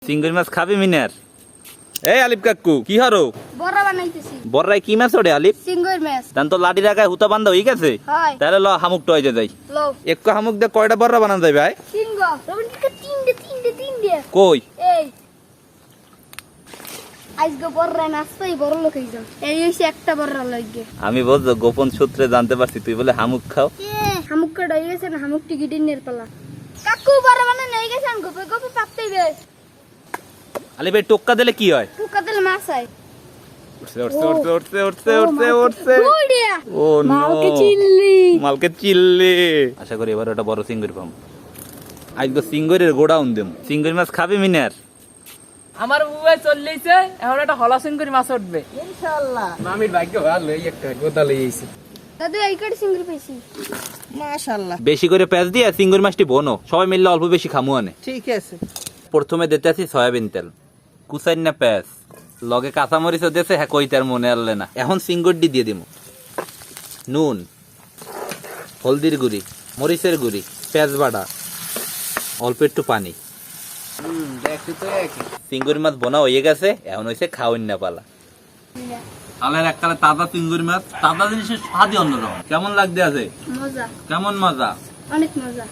চিংড়ি মাছ খাবি মিনার? এই আলিফ কাকু কি হরো? বড়া বানাইতেছি। বড়রাই কি মাছ ওরে আলিফ? চিংড়ি মাছ। তান তো লাডি রাখায় হুতা বান্ধা হয়ে গেছে। হয়। তাহলে ল হামুক টয়জে যাই। লো। একটু হামুক দিয়ে কয়টা বড়রা বানান যাবে ভাই? তিনগো। রবিনকে তিনটে। কই? এই। আজকে বড়রা নাচতেই বড় লোক হইছাম। এই হইছে একটা বড়রা লইগে। আমি বুঝছো গোপন সূত্রে জানতে পারছি তুই বলে হামুক খাও। হামুক কাটা হয়ে গেছে না, হামুক টিকিটের নের পালা। কাকু বড় বানা নেই গেছে আন গোপে গোপে পাততেই বে। আলিফ এই টোক্কা দিলে কি হয়? টুকা দিলে মাছ হয়। উঠছে। বুড়িয়া। ও নো। মালকে চিল্লি। আশা করি এবার ওটা বড় চিংড়ি পাম। আজকে চিংড়ির গোডাউন দেম। চিংড়ি মাছ খাবি মিনার? আমার বুয়ে চললেইছে, এখন একটা হলা চিংড়ি মাছ উঠবে ইনশাআল্লাহ। মামির ভাগ্য ভালো, এই একটা গোদা লই আইছে। দাদু এই কাটি চিংড়ি পাইছি। মাশাআল্লাহ, বেশি করে পেঁয়াজ দিয়ে চিংড়ি মাছটি বনো, সবাই মিললে অল্প বেশি খামু আনে। ঠিক আছে। প্রথমে দিতে আছি সয়াবিন তেল, কুচাইন না পেঁয়াজ, লগে কাঁচামরিচও দিয়েছে, হ্যাঁ কই তার মনে আনলে না। এখন চিংড়ি দিয়ে দিব, নুন, হলদির গুঁড়ি, মরিচের গুঁড়ি, পেঁয়াজ বাটা, অল্প একটু পানি। চিংড়ি মাছ বোনা হয়ে গেছে, এখন হয়েছে খাওয়ান না পালা। তাহলে এককালে তাজা চিংড়ি মাছ, তাজা জিনিসের স্বাদই অন্যরকম। কেমন লাগতে আছে? মজা। কেমন মজা? অনেক মজা।